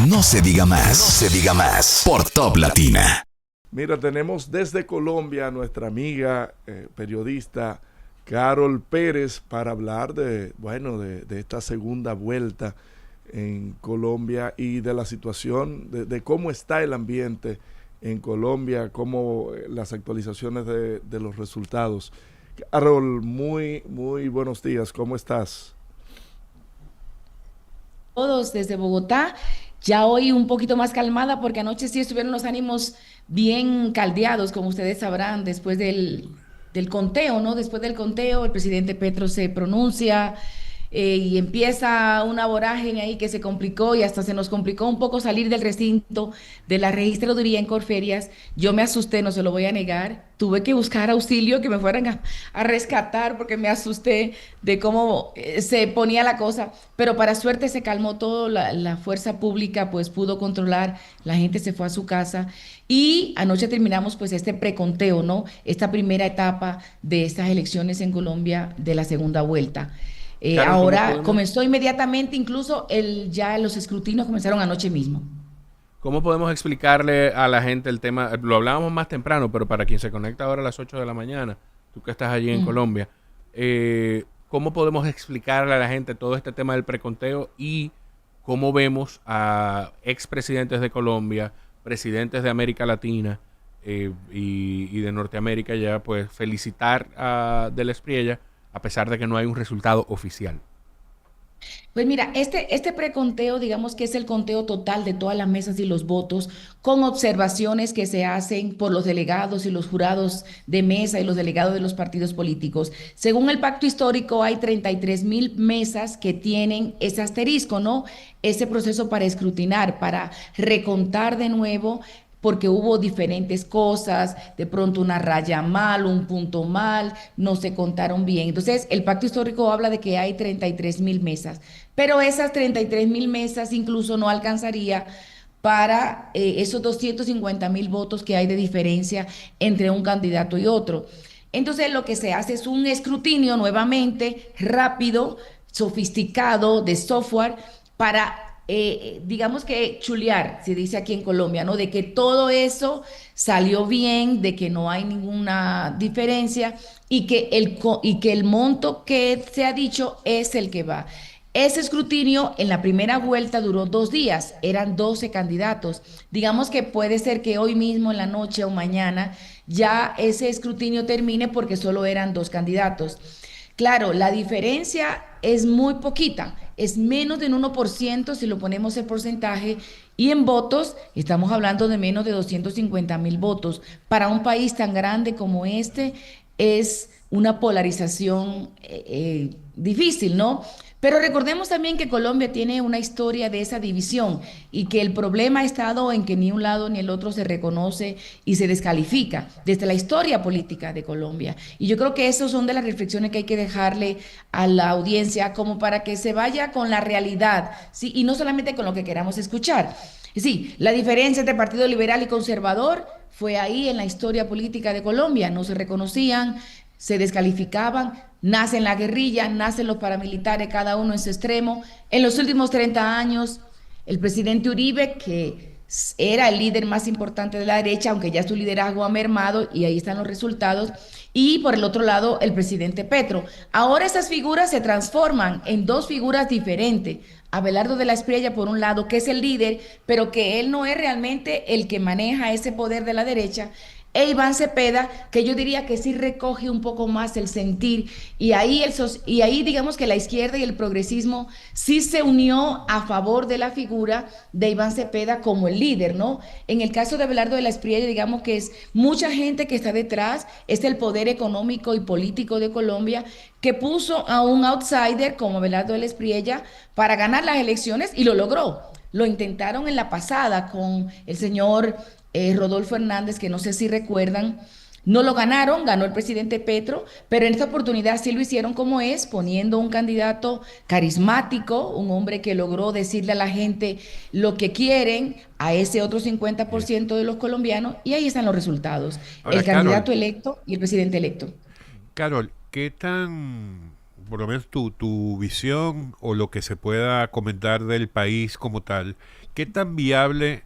No se diga más. No se diga más. Por Top Latina. Mira, tenemos desde Colombia a nuestra amiga periodista Carol Pérez para hablar de esta segunda vuelta en Colombia y de la situación, de cómo está el ambiente en Colombia, cómo las actualizaciones de los resultados. Carol, muy buenos días, ¿cómo estás? Todos desde Bogotá, ya hoy un poquito más calmada porque anoche sí estuvieron los ánimos bien caldeados, como ustedes sabrán, después del conteo, ¿no? Después del conteo, el presidente Petro se pronuncia y empieza una vorágine ahí que se complicó y hasta se nos complicó un poco salir del recinto de la registraduría en Corferias. Yo me asusté, no se lo voy a negar. Tuve que buscar auxilio, que me fueran a rescatar porque me asusté de cómo se ponía la cosa. Pero para suerte se calmó todo, la fuerza pública pues pudo controlar, la gente se fue a su casa y anoche terminamos pues este preconteo, ¿no? Esta primera etapa de estas elecciones en Colombia de la segunda vuelta. Carol, Ahora comenzó inmediatamente, incluso ya los escrutinios comenzaron anoche mismo. ¿Cómo podemos explicarle a la gente el tema? Lo hablábamos más temprano, pero para quien se conecta ahora a las 8 de la mañana, tú que estás allí en Colombia, ¿cómo podemos explicarle a la gente todo este tema del preconteo y cómo vemos a expresidentes de Colombia, presidentes de América Latina y de Norteamérica ya pues felicitar a Del Espriella a pesar de que no hay un resultado oficial? Pues mira, este preconteo, digamos que es el conteo total de todas las mesas y los votos, con observaciones que se hacen por los delegados y los jurados de mesa y los delegados de los partidos políticos. Según el pacto histórico, hay 33.000 mesas que tienen ese asterisco, ¿no? Ese proceso para escrutinar, para recontar de nuevo porque hubo diferentes cosas, de pronto una raya mal, un punto mal, no se contaron bien. Entonces, el pacto histórico habla de que hay 33.000 mesas, pero esas 33.000 mesas incluso no alcanzaría para esos 250.000 votos que hay de diferencia entre un candidato y otro. Entonces, lo que se hace es un escrutinio nuevamente rápido, sofisticado, de software, para digamos que chulear, se dice aquí en Colombia, ¿no? De que todo eso salió bien, de que no hay ninguna diferencia y que el monto que se ha dicho es el que va. Ese escrutinio en la primera vuelta duró 2 días, eran 12 candidatos. Digamos que puede ser que hoy mismo en la noche o mañana ya ese escrutinio termine porque solo eran 2 candidatos. Claro, la diferencia es muy poquita, es menos del 1% si lo ponemos en porcentaje y en votos estamos hablando de menos de 250.000 votos. Para un país tan grande como este es una polarización difícil, ¿no? Pero recordemos también que Colombia tiene una historia de esa división y que el problema ha estado en que ni un lado ni el otro se reconoce y se descalifica desde la historia política de Colombia. Y yo creo que esas son de las reflexiones que hay que dejarle a la audiencia como para que se vaya con la realidad, ¿sí? Y no solamente con lo que queramos escuchar. Sí, la diferencia entre Partido Liberal y Conservador fue ahí en la historia política de Colombia, no se reconocían, se descalificaban, nacen la guerrilla, nacen los paramilitares, cada uno en su extremo. En los últimos 30 años, el presidente Uribe, que era el líder más importante de la derecha, aunque ya su liderazgo ha mermado y ahí están los resultados, y por el otro lado, el presidente Petro. Ahora esas figuras se transforman en dos figuras diferentes. Abelardo de la Espriella, por un lado, que es el líder, pero que él no es realmente el que maneja ese poder de la derecha, e Iván Cepeda, que yo diría que sí recoge un poco más el sentir, y ahí digamos que la izquierda y el progresismo sí se unió a favor de la figura de Iván Cepeda como el líder, ¿no? En el caso de Abelardo de la Espriella, digamos que es mucha gente que está detrás, es el poder económico y político de Colombia, que puso a un outsider como Abelardo de la Espriella para ganar las elecciones y lo logró. Lo intentaron en la pasada con el señor Rodolfo Hernández, que no sé si recuerdan, no lo ganaron, ganó el presidente Petro, pero en esta oportunidad sí lo hicieron como es, poniendo un candidato carismático, un hombre que logró decirle a la gente lo que quieren, a ese otro 50% de los colombianos, y ahí están los resultados. Ahora, El Carol, candidato electo y el presidente electo. Carol, ¿qué tan por lo menos tu visión o lo que se pueda comentar del país como tal, ¿qué tan viable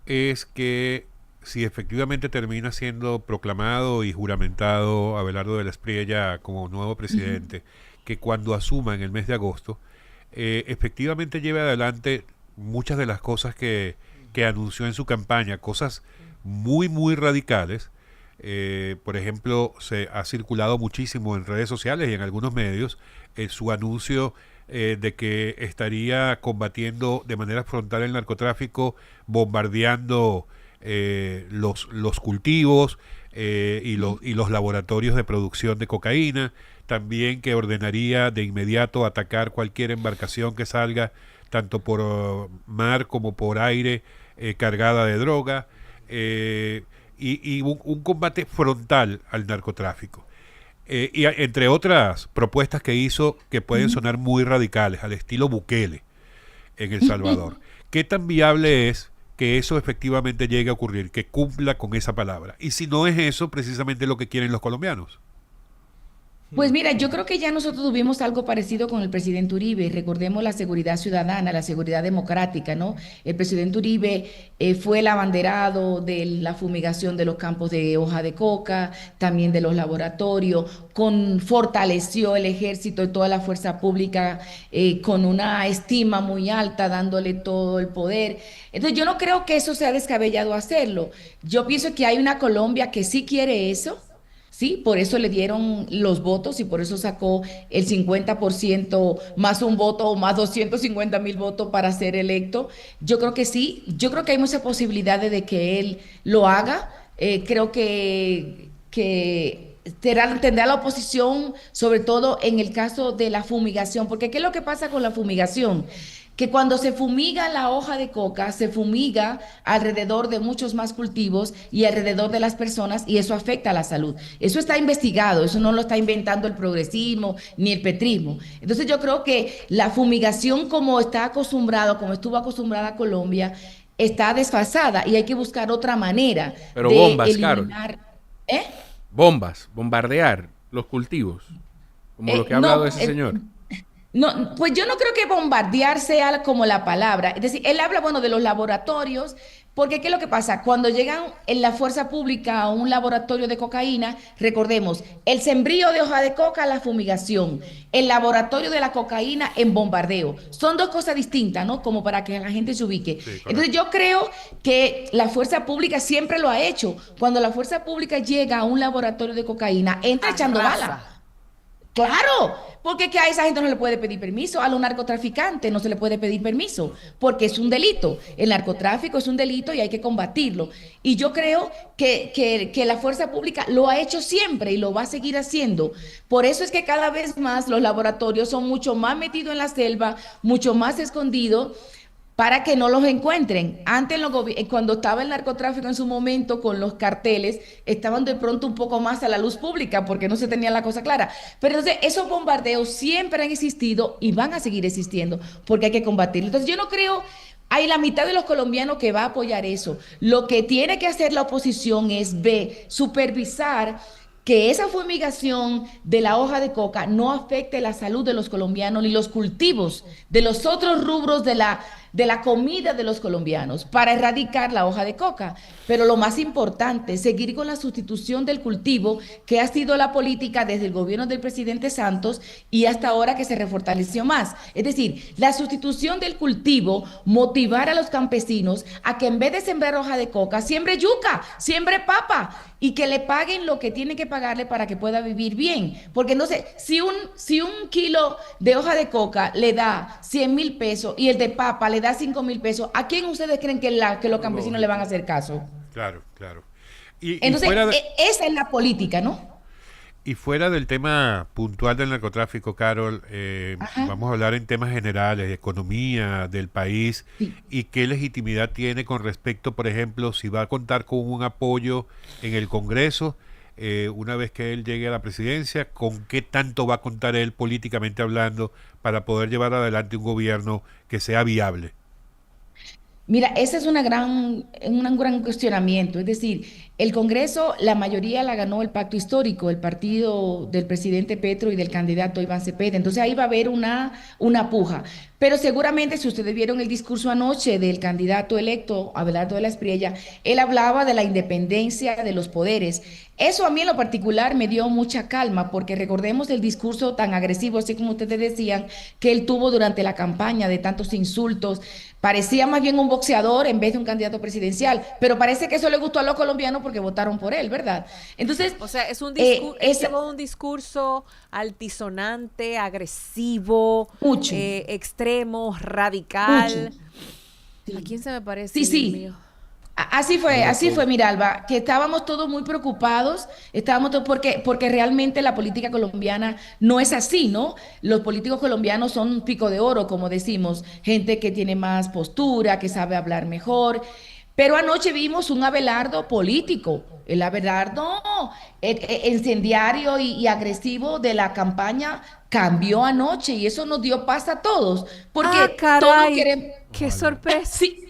es que si efectivamente termina siendo proclamado y juramentado Abelardo de la Espriella como nuevo presidente, que cuando asuma en el mes de agosto, efectivamente lleve adelante muchas de las cosas que anunció en su campaña, cosas muy, muy radicales? Por ejemplo, se ha circulado muchísimo en redes sociales y en algunos medios su anuncio de que estaría combatiendo de manera frontal el narcotráfico, bombardeando los cultivos y los laboratorios de producción de cocaína. También que ordenaría de inmediato atacar cualquier embarcación que salga tanto por mar como por aire cargada de droga. Y un combate frontal al narcotráfico. Entre otras propuestas que hizo que pueden sonar muy radicales, al estilo Bukele en El Salvador. ¿Qué tan viable es que eso efectivamente llegue a ocurrir, que cumpla con esa palabra? Y si no es eso, precisamente lo que quieren los colombianos. Pues mira, yo creo que ya nosotros tuvimos algo parecido con el presidente Uribe. Recordemos la seguridad ciudadana, la seguridad democrática, ¿no? El presidente Uribe fue el abanderado de la fumigación de los campos de hoja de coca, también de los laboratorios, fortaleció el ejército y toda la fuerza pública con una estima muy alta, dándole todo el poder. Entonces yo no creo que eso sea descabellado hacerlo. Yo pienso que hay una Colombia que sí quiere eso. Sí, por eso le dieron los votos y por eso sacó el 50% más un voto o más 250,000 votos para ser electo. Yo creo que sí, yo creo que hay muchas posibilidades de que él lo haga. Creo que tendrá la oposición, sobre todo en el caso de la fumigación, porque ¿qué es lo que pasa con la fumigación? Que cuando se fumiga la hoja de coca, se fumiga alrededor de muchos más cultivos y alrededor de las personas y eso afecta a la salud. Eso está investigado, eso no lo está inventando el progresismo ni el petrismo. Entonces yo creo que la fumigación como estuvo acostumbrada Colombia, está desfasada y hay que buscar otra manera Pero de bombas, eliminar. Carol. ¿Eh? Bombas, bombardear los cultivos, como lo que ha hablado No, ese señor. no, pues yo no creo que bombardear sea como la palabra. Es decir, él habla, bueno, de los laboratorios, porque ¿qué es lo que pasa? Cuando llegan en la fuerza pública a un laboratorio de cocaína, recordemos, el sembrío de hoja de coca, la fumigación, el laboratorio de la cocaína en bombardeo. Son dos cosas distintas, ¿no? Como para que la gente se ubique. Sí, Entonces yo creo que la fuerza pública siempre lo ha hecho. Cuando la fuerza pública llega a un laboratorio de cocaína, entra echando bala. Claro, porque que a esa gente no le puede pedir permiso, a los narcotraficantes no se le puede pedir permiso, porque es un delito. El narcotráfico es un delito y hay que combatirlo. Y yo creo que la fuerza pública lo ha hecho siempre y lo va a seguir haciendo. Por eso es que cada vez más los laboratorios son mucho más metidos en la selva, mucho más escondidos, para que no los encuentren. Antes, cuando estaba el narcotráfico en su momento con los carteles, estaban de pronto un poco más a la luz pública porque no se tenía la cosa clara. Pero entonces esos bombardeos siempre han existido y van a seguir existiendo porque hay que combatirlos. Entonces yo no creo. Hay la mitad de los colombianos que va a apoyar eso. Lo que tiene que hacer la oposición es supervisar que esa fumigación de la hoja de coca no afecte la salud de los colombianos ni los cultivos de los otros rubros de la comida de los colombianos para erradicar la hoja de coca. Pero lo más importante, seguir con la sustitución del cultivo, que ha sido la política desde el gobierno del presidente Santos y hasta ahora que se refortaleció más. Es decir, la sustitución del cultivo, motivar a los campesinos a que en vez de sembrar hoja de coca, siembre yuca, siembre papa y que le paguen lo que tienen que pagarle para que pueda vivir bien. Porque no sé, si un kilo de hoja de coca le da 100,000 pesos y el de papa le da 5,000 pesos, ¿a quién ustedes creen que los campesinos le van a hacer caso? Claro, claro. Entonces, esa es la política, ¿no? Y fuera del tema puntual del narcotráfico, Carol, vamos a hablar en temas generales, de economía del país y qué legitimidad tiene con respecto, por ejemplo, si va a contar con un apoyo en el Congreso una vez que él llegue a la presidencia, con qué tanto va a contar él políticamente hablando para poder llevar adelante un gobierno que sea viable. Mira, ese es un gran cuestionamiento. Es decir, El Congreso, la mayoría la ganó el Pacto Histórico, el partido del presidente Petro y del candidato Iván Cepeda. Entonces ahí va a haber una puja. Pero seguramente si ustedes vieron el discurso anoche del candidato electo, Abelardo de la Espriella, él hablaba de la independencia de los poderes. Eso a mí en lo particular me dio mucha calma, porque recordemos el discurso tan agresivo, así como ustedes decían, que él tuvo durante la campaña de tantos insultos. Parecía más bien un boxeador en vez de un candidato presidencial, pero parece que eso le gustó a los colombianos porque votaron por él, ¿verdad? Entonces, O sea, es un discurso, él llevó un discurso altisonante, agresivo, mucho, extremo, radical. mucho. ¿A quién se me parece? Sí, Dios sí. mío? Así fue, Miralba, que estábamos todos muy preocupados, estábamos todos porque realmente la política colombiana no es así, ¿no? Los políticos colombianos son un pico de oro, como decimos, gente que tiene más postura, que sabe hablar mejor. Pero anoche vimos un Abelardo político, el Abelardo incendiario y agresivo de la campaña cambió anoche y eso nos dio paz a todos, porque todos Caray, queremos... qué sorpresa. Sí,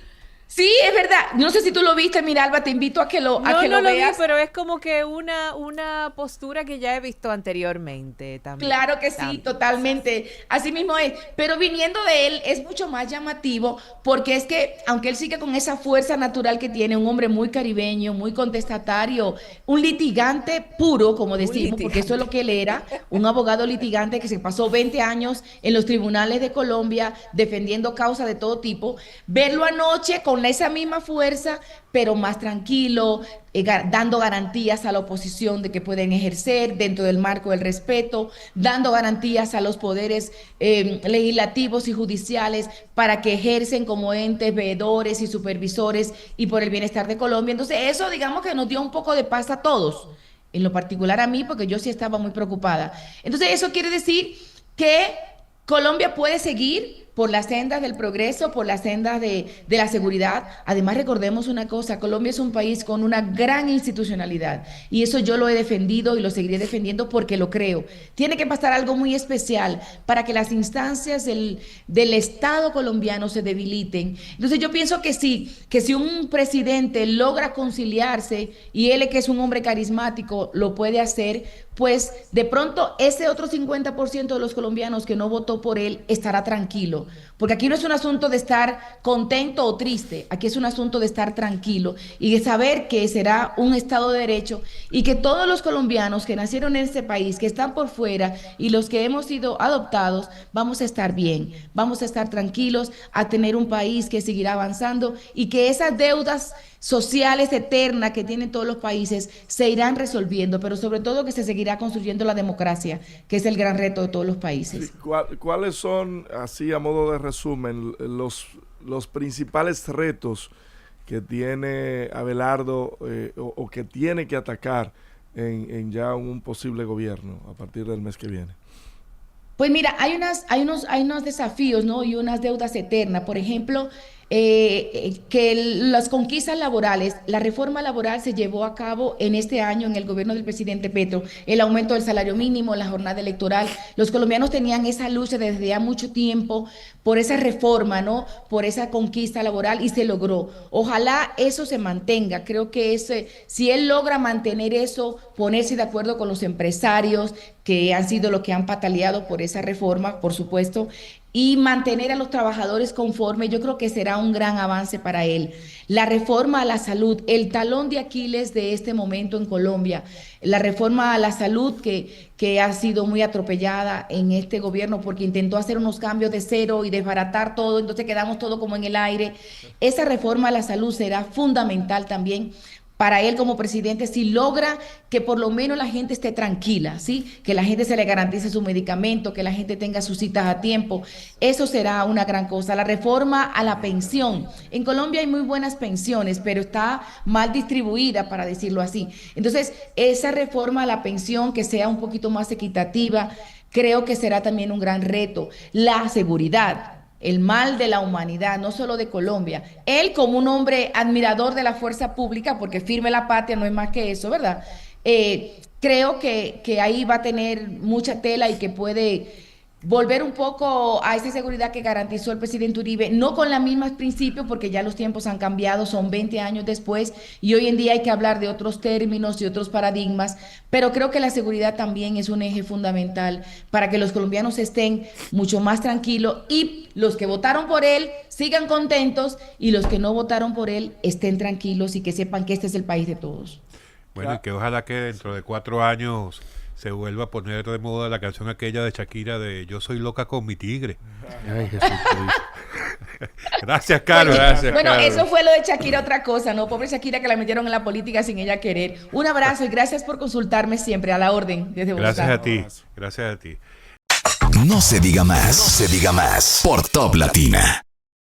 sí, es verdad. No sé si tú lo viste, Miralba, te invito a que lo No lo vi, veas. pero es como que una postura que ya he visto anteriormente también. Claro que sí, totalmente. Así mismo es. Pero viniendo de él es mucho más llamativo porque es que, aunque él sigue con esa fuerza natural que tiene, un hombre muy caribeño, muy contestatario, un litigante puro, como decimos, porque eso es lo que él era, un abogado litigante que se pasó 20 años en los tribunales de Colombia defendiendo causas de todo tipo, verlo anoche con esa misma fuerza, pero más tranquilo, dando garantías a la oposición de que pueden ejercer dentro del marco del respeto, dando garantías a los poderes legislativos y judiciales para que ejercen como entes veedores y supervisores y por el bienestar de Colombia. Entonces eso digamos que nos dio un poco de paz a todos, en lo particular a mí, porque yo sí estaba muy preocupada. Entonces eso quiere decir que Colombia puede seguir por las sendas del progreso, por las sendas de la seguridad. Además, recordemos una cosa, Colombia es un país con una gran institucionalidad y eso yo lo he defendido y lo seguiré defendiendo porque lo creo. Tiene que pasar algo muy especial para que las instancias del Estado colombiano se debiliten. Entonces yo pienso que si un presidente logra conciliarse y él que es un hombre carismático lo puede hacer, pues de pronto ese otro 50% de los colombianos que no votó por él estará tranquilo. Porque aquí no es un asunto de estar contento o triste, aquí es un asunto de estar tranquilo y de saber que será un Estado de Derecho y que todos los colombianos que nacieron en este país, que están por fuera y los que hemos sido adoptados, vamos a estar bien, vamos a estar tranquilos, a tener un país que seguirá avanzando y que esas deudas sociales eternas que tienen todos los países se irán resolviendo, pero sobre todo que se seguirá construyendo la democracia, que es el gran reto de todos los países. Sí, ¿cuáles son, así a modo de resumen, los principales retos que tiene Abelardo o que tiene que atacar en ya un posible gobierno a partir del mes que viene? Pues mira, hay unos desafíos, ¿no? Y unas deudas eternas. Por ejemplo, las conquistas laborales, la reforma laboral se llevó a cabo en este año en el gobierno del presidente Petro, el aumento del salario mínimo, la jornada electoral. Los colombianos tenían esa lucha desde ya mucho tiempo por esa reforma, ¿no? Por esa conquista laboral y se logró. Ojalá eso se mantenga. Creo que si él logra mantener eso, ponerse de acuerdo con los empresarios que han sido los que han pataleado por esa reforma, por supuesto, y mantener a los trabajadores conformes, yo creo que será un gran avance para él. La reforma a la salud, el talón de Aquiles de este momento en Colombia, la reforma a la salud que ha sido muy atropellada en este gobierno porque intentó hacer unos cambios de cero y desbaratar todo, entonces quedamos todo como en el aire. Esa reforma a la salud será fundamental también para él como presidente si logra que por lo menos la gente esté tranquila, ¿sí? Que la gente se le garantice su medicamento, que la gente tenga sus citas a tiempo. Eso será una gran cosa. La reforma a la pensión. En Colombia hay muy buenas pensiones, pero está mal distribuida, para decirlo así. Entonces, esa reforma a la pensión que sea un poquito más equitativa, creo que será también un gran reto. La seguridad. El mal de la humanidad, no solo de Colombia. Él como un hombre admirador de la fuerza pública, porque firme la patria no es más que eso, ¿verdad? Creo que ahí va a tener mucha tela y que puede volver un poco a esa seguridad que garantizó el presidente Uribe, no con los mismos principios, porque ya los tiempos han cambiado, son 20 años después, y hoy en día hay que hablar de otros términos y otros paradigmas, pero creo que la seguridad también es un eje fundamental para que los colombianos estén mucho más tranquilos y los que votaron por él sigan contentos y los que no votaron por él estén tranquilos y que sepan que este es el país de todos. Bueno, y que ojalá que dentro de 4 años se vuelva a poner de moda la canción aquella de Shakira de Yo soy loca con mi tigre. Ay, Jesucristo. Gracias, Carol. Gracias, Bueno, Carol. eso fue lo de Shakira, otra cosa, ¿no? Pobre Shakira que la metieron en la política sin ella querer. Un abrazo y gracias por consultarme siempre a la orden desde Bogotá. Gracias a ti. Gracias a ti. No se diga más. No se diga más. Por Top Latina.